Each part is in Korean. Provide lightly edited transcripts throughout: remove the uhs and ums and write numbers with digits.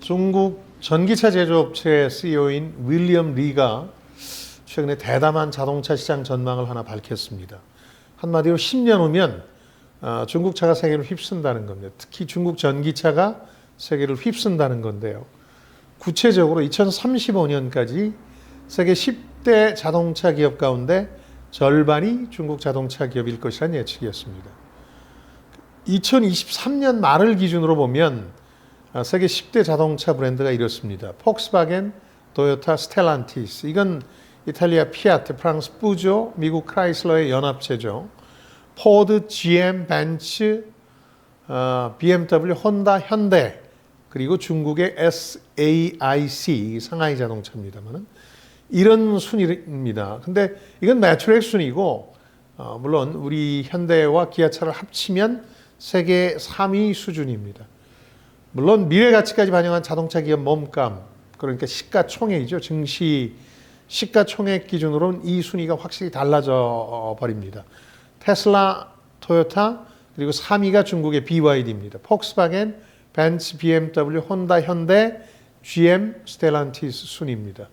중국 전기차 제조업체 CEO인 윌리엄 리가 최근에 대담한 자동차 시장 전망을 하나 밝혔습니다. 한마디로 10년 후면 중국 차가 세계를 휩쓴다는 겁니다. 특히 중국 전기차가 세계를 휩쓴다는 건데요. 구체적으로 2035년까지 세계 10대 자동차 기업 가운데 절반이 중국 자동차 기업일 것이라는 예측이었습니다. 2023년 말을 기준으로 보면 세계 10대 자동차 브랜드가 이렇습니다. 폭스바겐, 토요타, 스텔란티스. 이건 이탈리아 피아트, 프랑스 푸조, 미국 크라이슬러의 연합체죠. 포드, GM, 벤츠, BMW, 혼다, 현대, 그리고 중국의 SAIC, 상하이 자동차입니다만은 이런 순위입니다. 근데 이건 매출액 순위고, 물론 우리 현대와 기아차를 합치면 세계 3위 수준입니다. 물론 미래 가치까지 반영한 자동차 기업 몸값, 그러니까 시가총액이죠. 증시 시가총액 기준으로는 이 순위가 확실히 달라져 버립니다. 테슬라, 토요타, 그리고 3위가 중국의 BYD입니다. 폭스바겐, 벤츠, BMW, 혼다, 현대, GM, 스텔란티스 순위입니다.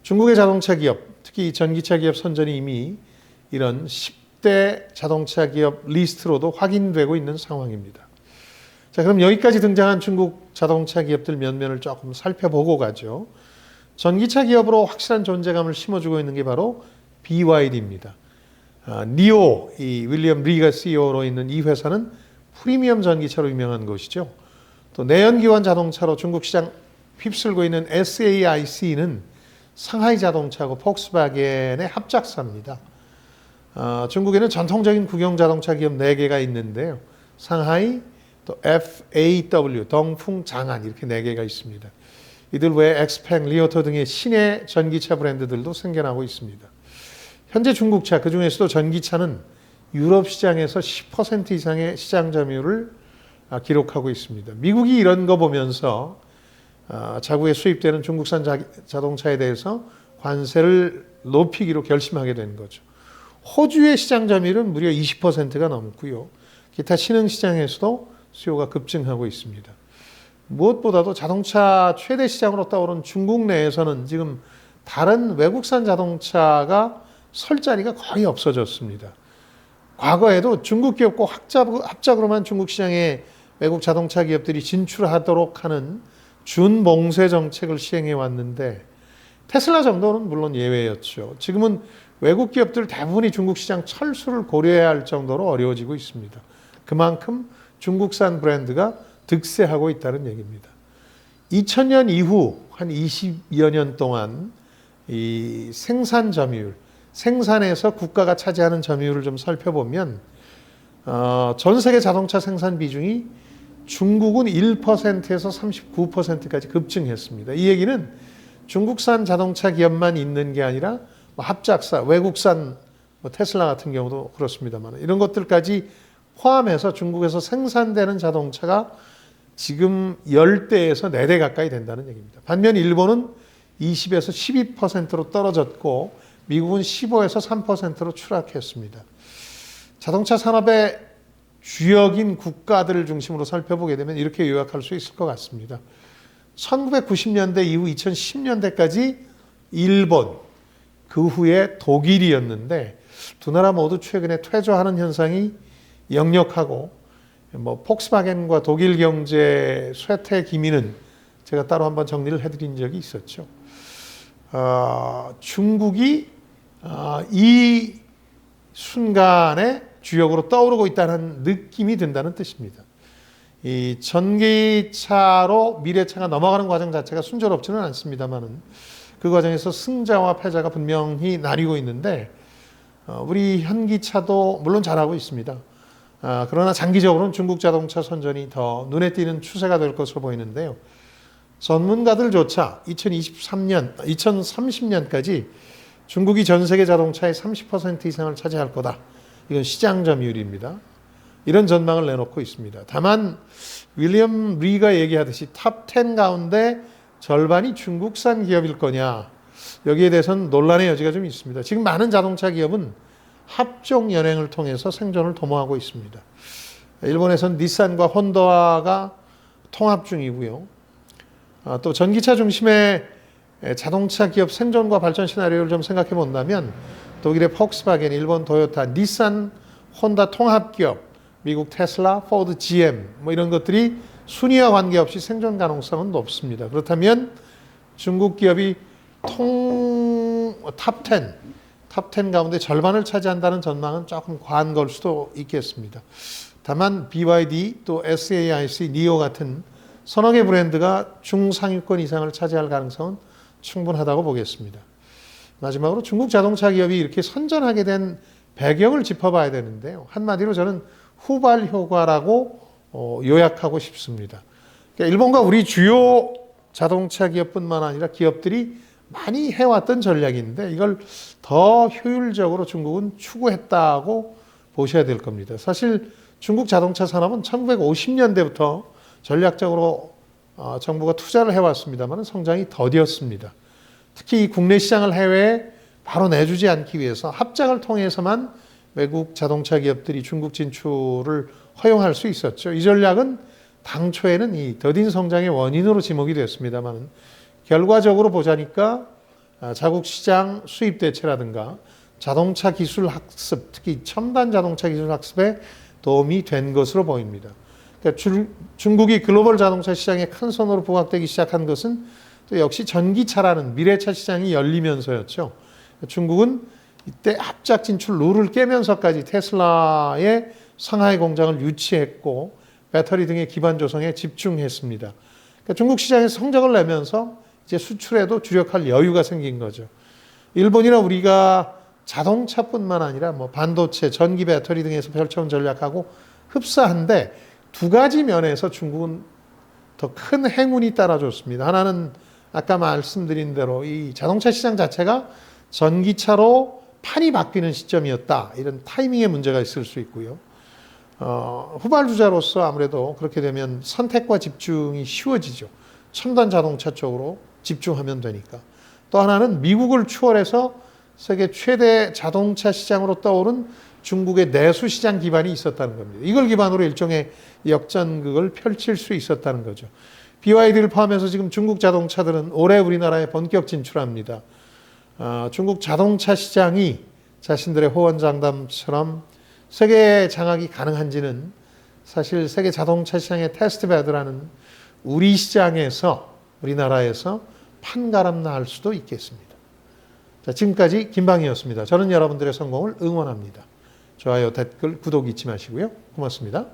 중국의 자동차 기업, 특히 전기차 기업 선전이 이미 이런 10대 자동차 기업 리스트로도 확인되고 있는 상황입니다. 자, 그럼 여기까지 등장한 중국 자동차 기업들 면면을 조금 살펴보고 가죠. 전기차 기업으로 확실한 존재감을 심어주고 있는 게 바로 BYD입니다. 니오, 이 윌리엄 리가 CEO로 있는 이 회사는 프리미엄 전기차로 유명한 것이죠. 또 내연기관 자동차로 중국 시장 휩쓸고 있는 SAIC는 상하이 자동차하고 폭스바겐의 합작사입니다. 중국에는 전통적인 국영 자동차 기업 4개가 있는데요. 상하이, 또 FAW, 덩풍, 장안 이렇게 4개가 있습니다. 이들 외에 엑스팽, 리오토 등의 신의 전기차 브랜드들도 생겨나고 있습니다. 현재 중국차, 그 중에서도 전기차는 유럽 시장에서 10% 이상의 시장 점유율을 기록하고 있습니다. 미국이 이런 거 보면서 자국에 수입되는 중국산 자동차에 대해서 관세를 높이기로 결심하게 된 거죠. 호주의 시장 점유율은 무려 20%가 넘고요. 기타 신흥 시장에서도 수요가 급증하고 있습니다. 무엇보다도 자동차 최대 시장으로 떠오른 중국 내에서는 지금 다른 외국산 자동차가 설 자리가 거의 없어졌습니다. 과거에도 중국 기업 꼭 합작으로만 중국 시장에 외국 자동차 기업들이 진출하도록 하는 준봉쇄 정책을 시행해 왔는데 테슬라 정도는 물론 예외였죠. 지금은 외국 기업들 대부분이 중국 시장 철수를 고려해야 할 정도로 어려워지고 있습니다. 그만큼 중국산 브랜드가 득세하고 있다는 얘기입니다. 2000년 이후 한 20여 년 동안 이 생산 점유율, 생산에서 국가가 차지하는 점유율을 좀 살펴보면 전 세계 자동차 생산 비중이 중국은 1%에서 39%까지 급증했습니다. 이 얘기는 중국산 자동차 기업만 있는 게 아니라 합작사, 외국산 테슬라 같은 경우도 그렇습니다만 이런 것들까지 포함해서 중국에서 생산되는 자동차가 지금 10대에서 4대 가까이 된다는 얘기입니다. 반면 일본은 20에서 12%로 떨어졌고 미국은 15에서 3%로 추락했습니다. 자동차 산업의 주역인 국가들을 중심으로 살펴보게 되면 이렇게 요약할 수 있을 것 같습니다. 1990년대 이후 2010년대까지 일본, 그 후에 독일이었는데 두 나라 모두 최근에 퇴조하는 현상이 역력하고 폭스바겐과 독일 경제 쇠퇴 기미는 제가 따로 한번 정리를 해드린 적이 있었죠. 중국이 이 순간에 주역으로 떠오르고 있다는 느낌이 든다는 뜻입니다. 이 전기차로 미래차가 넘어가는 과정 자체가 순조롭지는 않습니다만은 그 과정에서 승자와 패자가 분명히 나뉘고 있는데 우리 현기차도 물론 잘하고 있습니다. 그러나 장기적으로는 중국 자동차 선전이 더 눈에 띄는 추세가 될 것으로 보이는데요. 전문가들조차 2023년, 2030년까지 중국이 전 세계 자동차의 30% 이상을 차지할 거다. 이건 시장 점유율입니다. 이런 전망을 내놓고 있습니다. 다만 윌리엄 리가 얘기하듯이 탑 10 가운데 절반이 중국산 기업일 거냐, 여기에 대해서는 논란의 여지가 좀 있습니다. 지금 많은 자동차 기업은 합종 연행을 통해서 생존을 도모하고 있습니다. 일본에서는 닛산과 혼다가 통합 중이고요. 또 전기차 중심의 자동차 기업 생존과 발전 시나리오를 좀 생각해 본다면 독일의 폭스바겐, 일본 도요타, 닛산, 혼다 통합기업, 미국 테슬라, 포드, GM 뭐 이런 것들이 순위와 관계없이 생존 가능성은 높습니다. 그렇다면 중국 기업이 탑10 가운데 절반을 차지한다는 전망은 조금 과한 걸 수도 있겠습니다. 다만 BYD 또 SAIC, 니오 같은 서너 개 브랜드가 중상위권 이상을 차지할 가능성은 충분하다고 보겠습니다. 마지막으로 중국 자동차 기업이 이렇게 선전하게 된 배경을 짚어봐야 되는데요. 한마디로 저는 후발 효과라고 요약하고 싶습니다. 그러니까 일본과 우리 주요 자동차 기업뿐만 아니라 기업들이 많이 해왔던 전략인데 이걸 더 효율적으로 중국은 추구했다고 보셔야 될 겁니다. 사실 중국 자동차 산업은 1950년대부터 전략적으로 정부가 투자를 해왔습니다만 성장이 더디었습니다. 특히 국내 시장을 해외에 바로 내주지 않기 위해서 합작을 통해서만 외국 자동차 기업들이 중국 진출을 허용할 수 있었죠. 이 전략은 당초에는 이 더딘 성장의 원인으로 지목이 됐습니다만 결과적으로 보자니까 자국 시장 수입 대체라든가 자동차 기술 학습, 특히 첨단 자동차 기술 학습에 도움이 된 것으로 보입니다. 그러니까 중국이 글로벌 자동차 시장에 큰 손으로 부각되기 시작한 것은 또 역시 전기차라는 미래차 시장이 열리면서였죠. 중국은 이때 합작 진출 룰을 깨면서까지 테슬라의 상하이 공장을 유치했고 배터리 등의 기반 조성에 집중했습니다. 그러니까 중국 시장에서 성적을 내면서 이제 수출에도 주력할 여유가 생긴 거죠. 일본이나 우리가 자동차뿐만 아니라 뭐 반도체, 전기 배터리 등에서 펼쳐온 전략하고 흡사한데 두 가지 면에서 중국은 더 큰 행운이 따라줬습니다. 하나는 아까 말씀드린 대로 이 자동차 시장 자체가 전기차로 판이 바뀌는 시점이었다. 이런 타이밍의 문제가 있을 수 있고요. 후발주자로서 아무래도 그렇게 되면 선택과 집중이 쉬워지죠. 첨단 자동차 쪽으로 집중하면 되니까. 또 하나는 미국을 추월해서 세계 최대 자동차 시장으로 떠오른 중국의 내수 시장 기반이 있었다는 겁니다. 이걸 기반으로 일종의 역전극을 펼칠 수 있었다는 거죠. BYD를 포함해서 지금 중국 자동차들은 올해 우리나라에 본격 진출합니다. 중국 자동차 시장이 자신들의 호언장담처럼 세계 장악이 가능한지는 사실 세계 자동차 시장의 테스트베드라는 우리 시장에서 우리나라에서 판가름 날 수도 있겠습니다. 자, 지금까지 김방이었습니다. 저는 여러분들의 성공을 응원합니다. 좋아요, 댓글, 구독 잊지 마시고요. 고맙습니다.